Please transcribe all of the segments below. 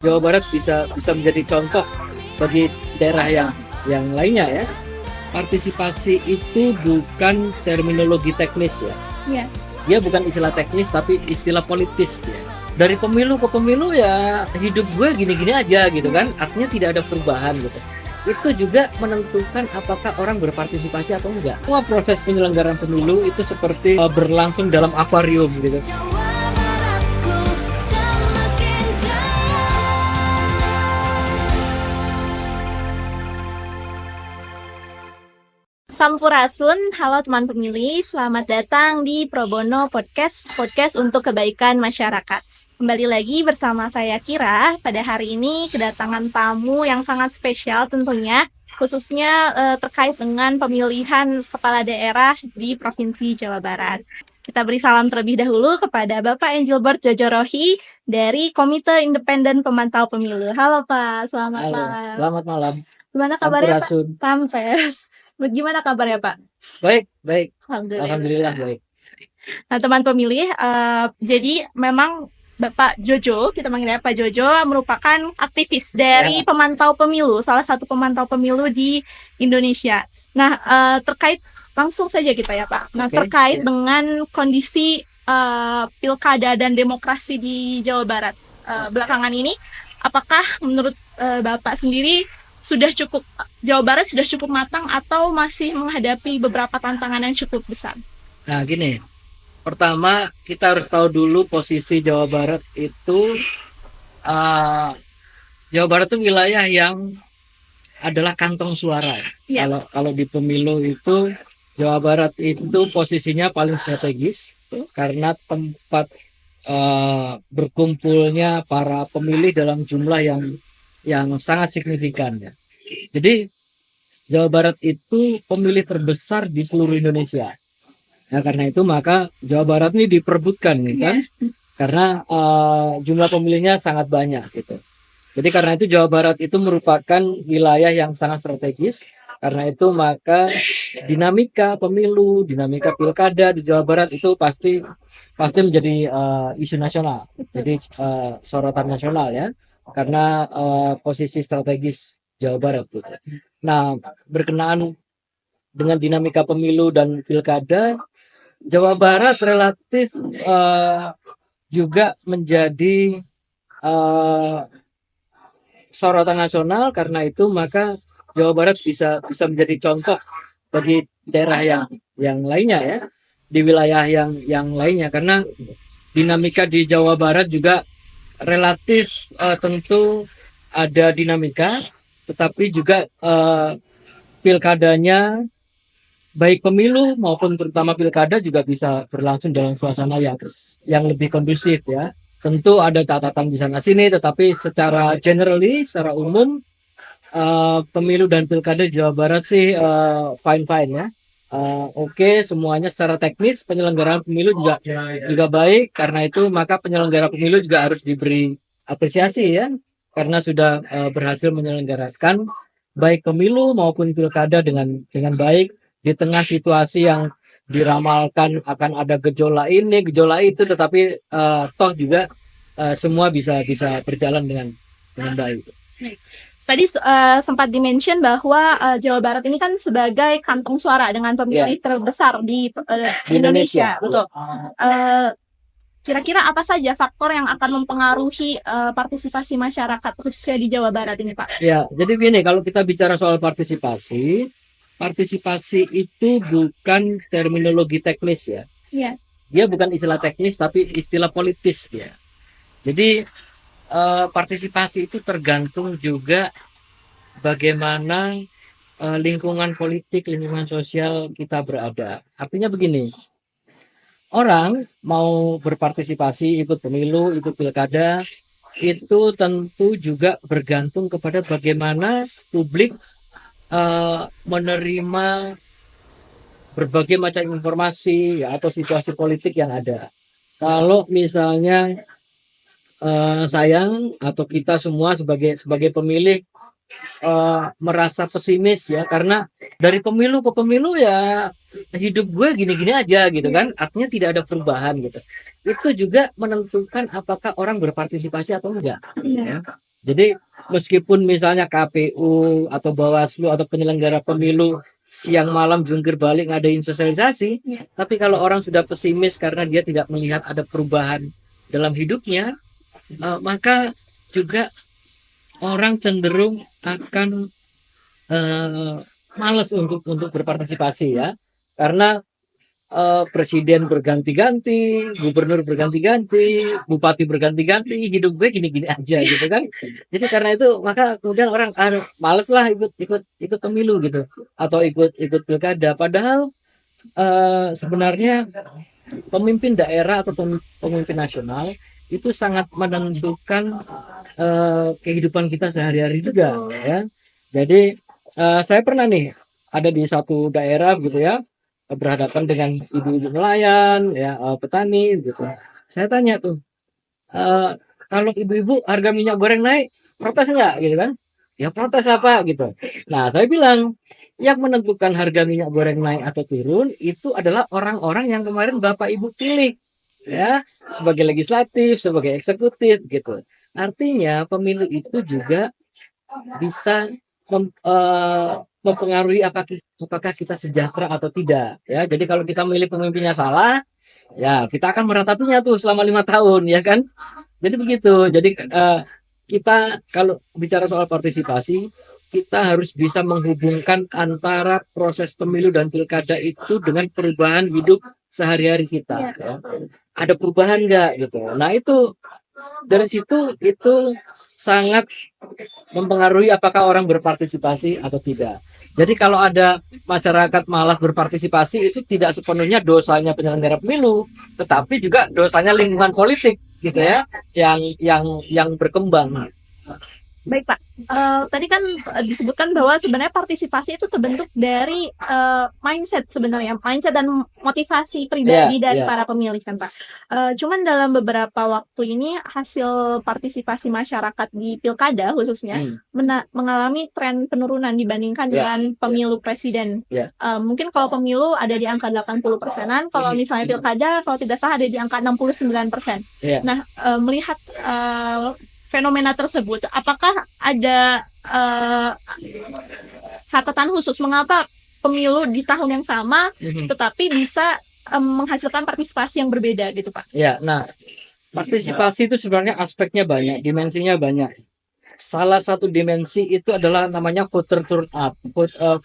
Jawa Barat bisa bisa menjadi contoh bagi daerah yang lainnya ya. Partisipasi itu bukan terminologi teknis ya. Iya. Dia bukan istilah teknis tapi istilah politis ya. Dari pemilu ke pemilu ya hidup gue gini-gini aja gitu kan. Artinya tidak ada perubahan gitu. Itu juga menentukan apakah orang berpartisipasi atau enggak. Semua proses penyelenggaraan pemilu itu seperti berlangsung dalam akuarium gitu. Sampurasun, halo teman pemilih, selamat datang di Probono Podcast untuk kebaikan masyarakat. Kembali lagi bersama saya Kira. Pada hari ini kedatangan tamu yang sangat spesial tentunya, khususnya terkait dengan pemilihan kepala daerah di Provinsi Jawa Barat. Kita beri salam terlebih dahulu kepada Bapak Engelbert Jojorohi dari Komite Independen Pemantau Pemilu. Halo Pak, selamat Halo, malam. selamat malam. Gimana kabarnya Pak? Sampurasun. Sampes. Gimana kabarnya Pak? Baik. Alhamdulillah. Alhamdulillah baik. Nah teman pemilih, jadi memang Bapak Jojo, kita manggilnya Pak Jojo, merupakan aktivis dari pemantau pemilu, salah satu pemantau pemilu di Indonesia. Nah terkait langsung saja kita ya Pak. Nah terkait dengan kondisi pilkada dan demokrasi di Jawa Barat belakangan ini, apakah menurut Bapak sendiri Jawa Barat sudah cukup matang atau masih menghadapi beberapa tantangan yang cukup besar? Nah gini, pertama kita harus tahu dulu posisi Jawa Barat itu. Jawa Barat itu wilayah yang adalah kantong suara. Iya. Kalau di pemilu itu Jawa Barat itu posisinya paling strategis karena tempat berkumpulnya para pemilih dalam jumlah yang sangat signifikan ya. Jadi Jawa Barat itu pemilih terbesar di seluruh Indonesia. Nah karena itu maka Jawa Barat ini diperebutkan kan, karena jumlah pemilihnya sangat banyak gitu. Jadi karena itu Jawa Barat itu merupakan wilayah yang sangat strategis. Karena itu maka dinamika pemilu, dinamika pilkada di Jawa Barat itu pasti menjadi isu nasional. Jadi sorotan nasional ya. Karena posisi strategis Jawa Barat gitu. Nah, berkenaan dengan dinamika pemilu dan pilkada, Jawa Barat relatif juga menjadi sorotan nasional. Karena itu maka Jawa Barat bisa menjadi contoh bagi daerah yang lainnya ya, di wilayah yang lainnya, karena dinamika di Jawa Barat juga relatif tentu ada dinamika, tetapi juga pilkadanya baik pemilu maupun terutama pilkada juga bisa berlangsung dalam suasana yang lebih kondusif ya. Tentu ada catatan di sana sini, tetapi secara secara umum pemilu dan pilkada di Jawa Barat sih fine ya. Oke, semuanya secara teknis penyelenggaraan pemilu juga baik. Karena itu maka penyelenggara pemilu juga harus diberi apresiasi ya, karena sudah berhasil menyelenggarakan baik pemilu maupun pilkada dengan baik di tengah situasi yang diramalkan akan ada gejolak ini gejolak itu, tetapi toh juga semua bisa berjalan dengan baik. Tadi sempat dimention bahwa Jawa Barat ini kan sebagai kantong suara dengan pemilih terbesar di Indonesia. Betul. Kira-kira apa saja faktor yang akan mempengaruhi partisipasi masyarakat khususnya di Jawa Barat ini, Pak? Ya, jadi gini, kalau kita bicara soal partisipasi itu bukan terminologi teknis ya. Iya. Dia bukan istilah teknis tapi istilah politis ya. Jadi partisipasi itu tergantung juga bagaimana lingkungan politik, lingkungan sosial kita berada. Artinya begini, orang mau berpartisipasi, ikut pemilu, ikut pilkada, itu tentu juga bergantung kepada bagaimana publik menerima berbagai macam informasi ya, atau situasi politik yang ada. Kalau misalnya sayang atau kita semua sebagai pemilih merasa pesimis ya, karena dari pemilu ke pemilu ya hidup gue gini-gini aja gitu kan, artinya tidak ada perubahan gitu. Itu juga menentukan apakah orang berpartisipasi atau enggak ya. Jadi meskipun misalnya KPU atau Bawaslu atau penyelenggara pemilu siang malam jungkir balik ngadain sosialisasi, Iya. tapi kalau orang sudah pesimis karena dia tidak melihat ada perubahan dalam hidupnya, maka juga orang cenderung akan eh, malas untuk berpartisipasi ya, karena presiden berganti-ganti, gubernur berganti-ganti, bupati berganti-ganti, hidup gue gini-gini aja gitu kan. Jadi karena itu maka kemudian orang males lah ikut pemilu gitu atau ikut pilkada. Padahal sebenarnya pemimpin daerah atau pemimpin nasional itu sangat menentukan kehidupan kita sehari-hari juga ya. Jadi saya pernah nih ada di satu daerah gitu ya, berhadapan dengan ibu-ibu nelayan ya, petani gitu. Saya tanya tuh, kalau ibu-ibu harga minyak goreng naik protes nggak gitu kan? Ya protes apa gitu. Nah saya bilang yang menentukan harga minyak goreng naik atau turun itu adalah orang-orang yang kemarin bapak ibu pilih ya, sebagai legislatif, sebagai eksekutif gitu. Artinya pemilu itu juga bisa mempengaruhi apakah kita sejahtera atau tidak ya. Jadi kalau kita milih pemimpinnya salah, ya kita akan meratapinya tuh selama 5 tahun ya kan. Jadi begitu. Jadi kita kalau bicara soal partisipasi, kita harus bisa menghubungkan antara proses pemilu dan pilkada itu dengan perubahan hidup sehari-hari kita. Ya. Ada perubahan nggak gitu. Nah itu dari situ itu sangat mempengaruhi apakah orang berpartisipasi atau tidak. Jadi kalau ada masyarakat malas berpartisipasi itu tidak sepenuhnya dosanya penyelenggara pemilu, tetapi juga dosanya lingkungan politik gitu ya, yang berkembang. Baik Pak, tadi kan disebutkan bahwa sebenarnya partisipasi itu terbentuk dari mindset sebenarnya, mindset dan motivasi pribadi dari para pemilih kan Pak. Cuman dalam beberapa waktu ini hasil partisipasi masyarakat di pilkada khususnya mengalami tren penurunan dibandingkan dengan pemilu presiden. Mungkin kalau pemilu ada di angka 80%-an, kalau misalnya pilkada kalau tidak salah ada di angka 69%. Nah, melihat fenomena tersebut, apakah ada catatan khusus mengapa pemilu di tahun yang sama tetapi bisa menghasilkan partisipasi yang berbeda gitu Pak? Ya, nah partisipasi itu sebenarnya aspeknya banyak, dimensinya banyak. Salah satu dimensi itu adalah namanya voter turnout.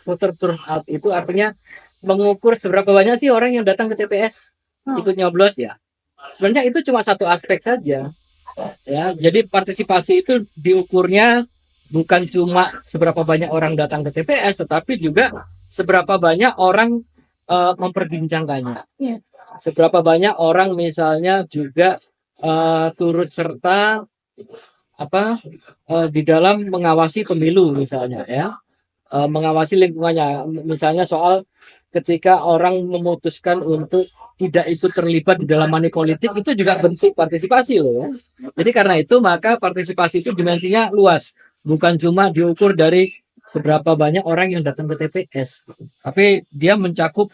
Voter turnout itu artinya mengukur seberapa banyak sih orang yang datang ke TPS ikut nyoblos ya. Sebenarnya itu cuma satu aspek saja. Ya, jadi partisipasi itu diukurnya bukan cuma seberapa banyak orang datang ke TPS, tetapi juga seberapa banyak orang memperbincangkannya. Seberapa banyak orang misalnya juga turut serta di dalam mengawasi pemilu misalnya ya, mengawasi lingkungannya. Misalnya soal ketika orang memutuskan untuk tidak ikut terlibat di dalam money politik, itu juga bentuk partisipasi loh ya. Jadi karena itu maka partisipasi itu dimensinya luas, bukan cuma diukur dari seberapa banyak orang yang datang ke TPS, tapi dia mencakup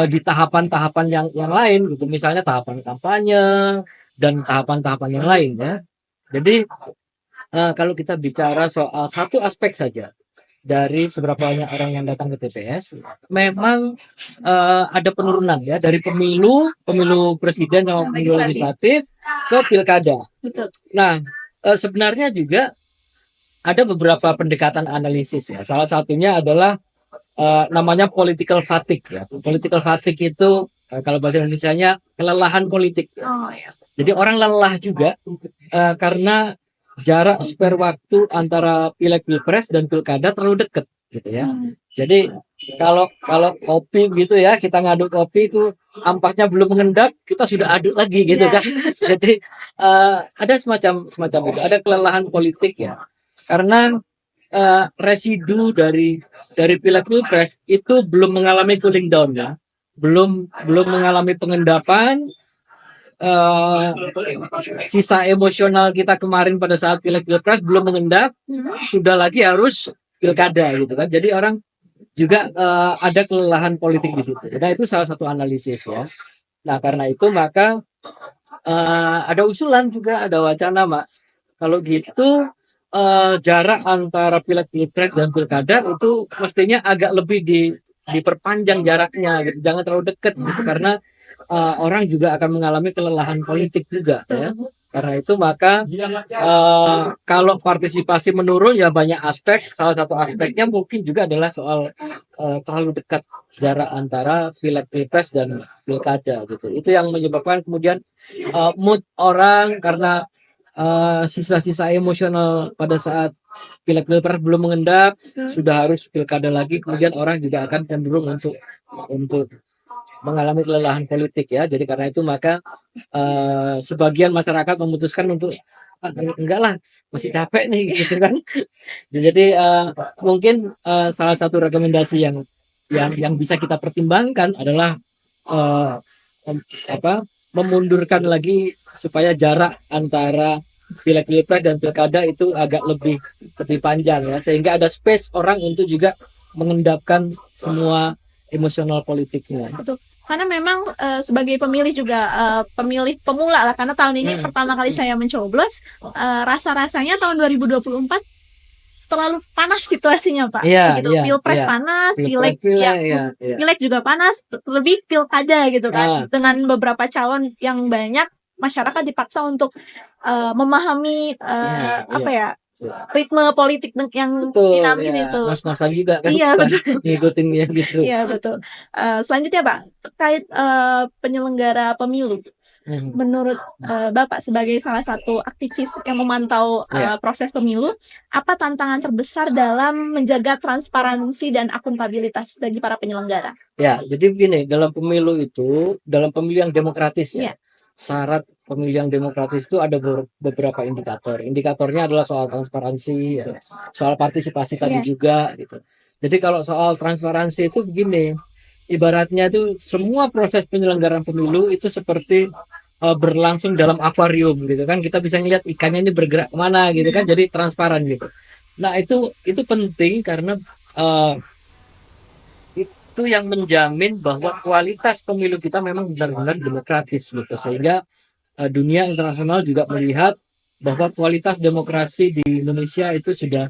di tahapan-tahapan yang lain gitu, misalnya tahapan kampanye dan tahapan-tahapan yang lain ya. Jadi kalau kita bicara soal satu aspek saja dari seberapa banyak orang yang datang ke TPS, memang ada penurunan ya dari pemilu presiden atau pemilu legislatif ke pilkada. Nah, sebenarnya juga ada beberapa pendekatan analisis ya. Salah satunya adalah namanya political fatigue ya. Political fatigue itu kalau bahasa Indonesianya kelelahan politik. Jadi orang lelah juga karena jarak spare waktu antara pileg pilpres dan pilkada terlalu dekat gitu ya. Jadi kalau kopi gitu ya, kita ngaduk kopi itu ampasnya belum mengendap, kita sudah aduk lagi gitu kan. Jadi ada semacam itu, ada kelelahan politik ya. Karena residu dari pileg pilpres itu belum mengalami cooling down ya. Belum mengalami pengendapan. Sisa emosional kita kemarin pada saat pileg pilpres belum mengendap, sudah lagi harus pilkada gitu kan. Jadi orang juga ada kelelahan politik di situ. Nah itu salah satu analisis ya. Nah karena itu maka ada usulan juga, ada wacana Mak. Kalau gitu jarak antara pileg pilpres dan pilkada itu mestinya agak lebih diperpanjang jaraknya gitu. Jangan terlalu dekat gitu karena orang juga akan mengalami kelelahan politik juga ya. Karena itu maka kalau partisipasi menurun ya banyak aspek. Salah satu aspeknya mungkin juga adalah soal terlalu dekat jarak antara pileg pilpres dan pilkada gitu. Itu yang menyebabkan kemudian mood orang karena sisa-sisa emosional pada saat pileg pilpres belum mengendap, sudah harus pilkada lagi, kemudian orang juga akan cenderung untuk mengalami kelelahan politik ya. Jadi karena itu maka sebagian masyarakat memutuskan untuk enggak lah, masih capek nih gitu kan. Jadi mungkin salah satu rekomendasi yang bisa kita pertimbangkan adalah eh, apa memundurkan lagi supaya jarak antara pileg pilpres dan pilkada itu agak lebih panjang ya, sehingga ada space orang untuk juga mengendapkan semua emosional politiknya. Betul. Karena memang sebagai pemilih juga pemilih pemula lah, karena tahun ini pertama kali saya mencoblos, rasa-rasanya tahun 2024 terlalu panas situasinya, Pak. Iya, Gitu. iya, Pilpres iya. panas, Pilek, pileg juga panas, lebih pilkada gitu kan. Dengan beberapa calon yang banyak, masyarakat dipaksa untuk memahami apa ya, ritme politik yang betul, dinamis ya. itu. Ngos-ngosan juga kan, Iya, betul. ngikutinnya gitu. Iya, betul. Selanjutnya, Pak, terkait penyelenggara pemilu. Menurut Bapak sebagai salah satu aktivis yang memantau proses pemilu, apa tantangan terbesar dalam menjaga transparansi dan akuntabilitas bagi para penyelenggara? Ya, jadi begini, dalam pemilu itu, dalam pemilu yang demokratis ya, syarat pemilu yang demokratis itu ada beberapa indikator. Indikatornya adalah soal transparansi, ya, soal partisipasi tadi juga gitu. Jadi kalau soal transparansi itu begini, ibaratnya itu semua proses penyelenggaraan pemilu itu seperti berlangsung dalam akuarium gitu kan. Kita bisa lihat ikannya ini bergerak kemana gitu kan, jadi transparan gitu. Nah itu penting karena itu yang menjamin bahwa kualitas pemilu kita memang benar-benar demokratis gitu, sehingga dunia internasional juga melihat bahwa kualitas demokrasi di Indonesia itu sudah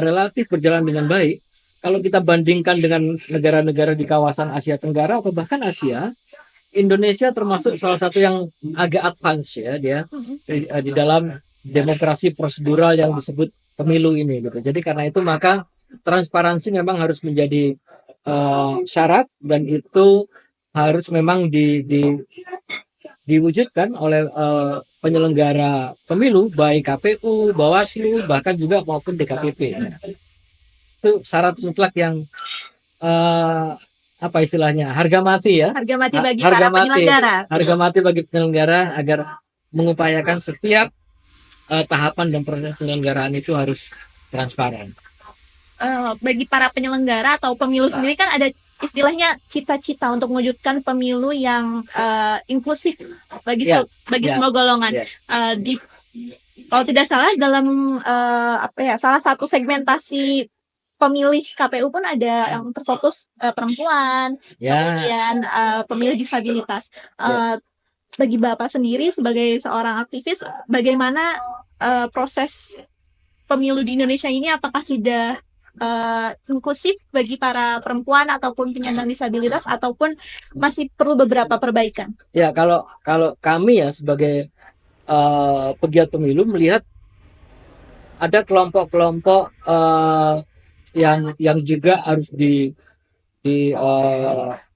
relatif berjalan dengan baik. Kalau kita bandingkan dengan negara-negara di kawasan Asia Tenggara atau bahkan Asia, Indonesia termasuk salah satu yang agak advance ya dia di dalam demokrasi prosedural yang disebut pemilu ini gitu. Jadi karena itu maka transparansi memang harus menjadi syarat, dan itu harus memang diwujudkan oleh penyelenggara pemilu baik KPU, Bawaslu, bahkan juga maupun DKPP. Itu syarat mutlak yang apa istilahnya, harga mati ya, harga mati bagi para penyelenggara, harga mati bagi penyelenggara agar mengupayakan setiap tahapan dan proses penyelenggaraan itu harus transparan. Bagi para penyelenggara atau pemilu sendiri kan ada istilahnya cita-cita untuk mewujudkan pemilu yang inklusif bagi semua golongan. Kalau tidak salah dalam salah satu segmentasi pemilih KPU pun ada yang terfokus perempuan, kemudian pemilih disabilitas. Bagi Bapak sendiri sebagai seorang aktivis, bagaimana proses pemilu di Indonesia ini, apakah sudah inklusif bagi para perempuan ataupun penyandang disabilitas, ataupun masih perlu beberapa perbaikan? Ya, kalau kami ya sebagai pegiat pemilu melihat ada kelompok-kelompok yang juga harus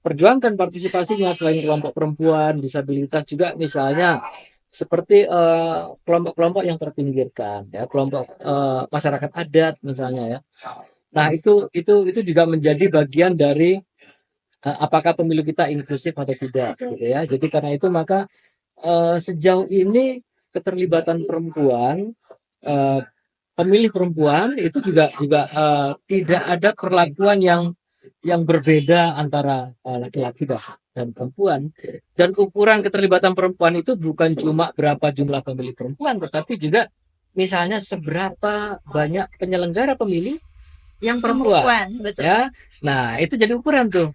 perjuangkan partisipasinya. Selain kelompok perempuan, disabilitas juga misalnya seperti kelompok-kelompok yang terpinggirkan ya, kelompok masyarakat adat misalnya ya. Nah itu juga menjadi bagian dari apakah pemilu kita inklusif atau tidak gitu ya. Jadi karena itu maka sejauh ini keterlibatan perempuan, pemilih perempuan itu juga tidak ada perlakuan yang berbeda antara laki-laki dan perempuan. Dan ukuran keterlibatan perempuan itu bukan cuma berapa jumlah pemilih perempuan, tetapi juga misalnya seberapa banyak penyelenggara pemilu yang perempuan. Betul. Ya. Nah itu jadi ukuran tuh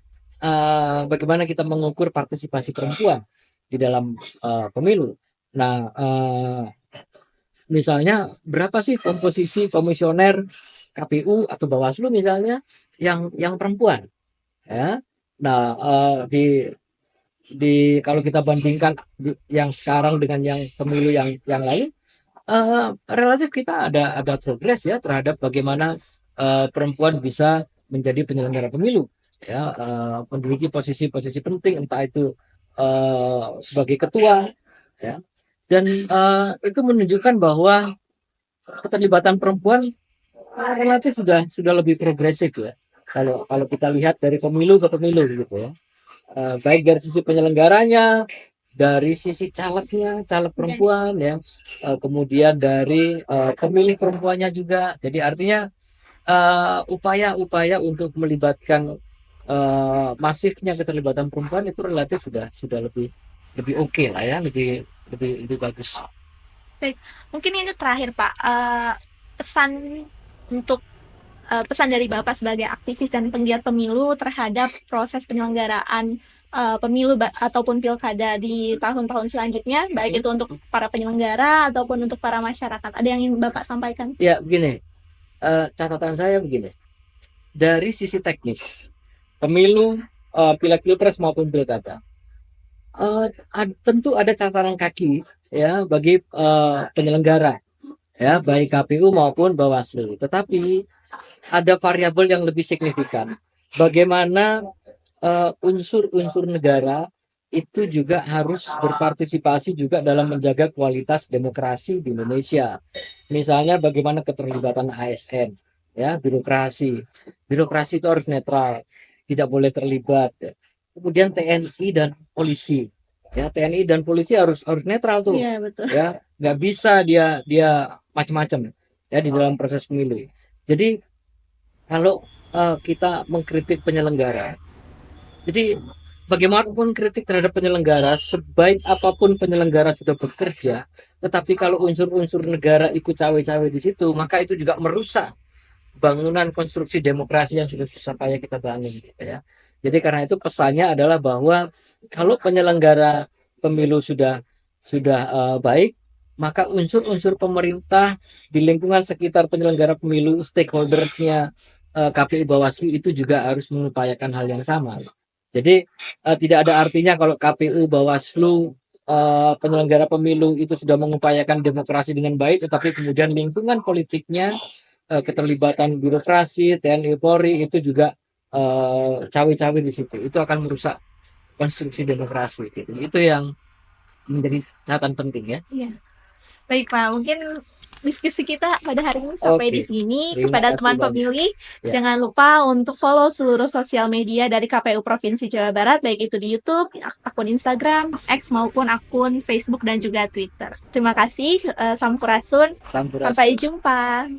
bagaimana kita mengukur partisipasi perempuan di dalam pemilu. Misalnya berapa sih komposisi komisioner KPU atau Bawaslu misalnya yang perempuan, ya. Nah, kalau kita bandingkan yang sekarang dengan yang pemilu yang lain, relatif kita ada progres ya terhadap bagaimana perempuan bisa menjadi penyelenggara pemilu, ya, menduduki posisi-posisi penting, entah itu sebagai ketua, ya. Dan itu menunjukkan bahwa keterlibatan perempuan relatif sudah lebih progresif ya. Kalau kita lihat dari pemilu ke pemilu gitu ya. Baik dari sisi penyelenggaranya, dari sisi calegnya, caleg perempuan ya, kemudian dari pemilih perempuannya juga. Jadi artinya upaya-upaya untuk melibatkan masifnya keterlibatan perempuan itu relatif sudah lebih oke lah ya, lebih bagus. Baik, mungkin ini terakhir Pak, pesan untuk pesan dari Bapak sebagai aktivis dan penggiat pemilu terhadap proses penyelenggaraan pemilu ataupun pilkada di tahun-tahun selanjutnya, baik itu untuk para penyelenggara ataupun untuk para masyarakat. Ada yang ingin Bapak sampaikan? Ya, begini, catatan saya begini. Dari sisi teknis, pemilu, pileg pilpres maupun pilkada, tentu ada catatan kaki ya bagi penyelenggara, ya, baik KPU maupun Bawaslu. Tetapi ada variabel yang lebih signifikan. Bagaimana unsur-unsur negara itu juga harus berpartisipasi juga dalam menjaga kualitas demokrasi di Indonesia. Misalnya bagaimana keterlibatan ASN, ya, birokrasi. Birokrasi itu harus netral, tidak boleh terlibat. Kemudian TNI dan polisi. Ya, TNI dan polisi harus netral tuh. Iya, betul. Ya, nggak bisa dia macam-macam ya di dalam proses pemilu. Jadi kalau kita mengkritik penyelenggara, jadi bagaimanapun kritik terhadap penyelenggara, sebaik apapun penyelenggara sudah bekerja, tetapi kalau unsur-unsur negara ikut cawe-cawe di situ, maka itu juga merusak bangunan konstruksi demokrasi yang sudah susah payah kita bangun, gitu ya. Jadi karena itu pesannya adalah bahwa kalau penyelenggara pemilu sudah baik, maka unsur-unsur pemerintah di lingkungan sekitar penyelenggara pemilu, stakeholdersnya KPU Bawaslu itu juga harus mengupayakan hal yang sama. Jadi tidak ada artinya kalau KPU Bawaslu penyelenggara pemilu itu sudah mengupayakan demokrasi dengan baik, tetapi kemudian lingkungan politiknya, keterlibatan birokrasi, TNI Polri itu juga cawe-cawe di situ. Itu akan merusak konstruksi demokrasi gitu. Itu yang menjadi catatan penting ya. Iya. Baik Pak, mungkin diskusi kita pada hari ini sampai di sini. Terima Kepada kasih teman banyak. pemilih, Ya. jangan lupa untuk follow seluruh sosial media dari KPU Provinsi Jawa Barat, baik itu di YouTube, akun Instagram, X maupun akun Facebook dan juga Twitter. Terima kasih, Sampurasun. Sampurasun. Sampai jumpa.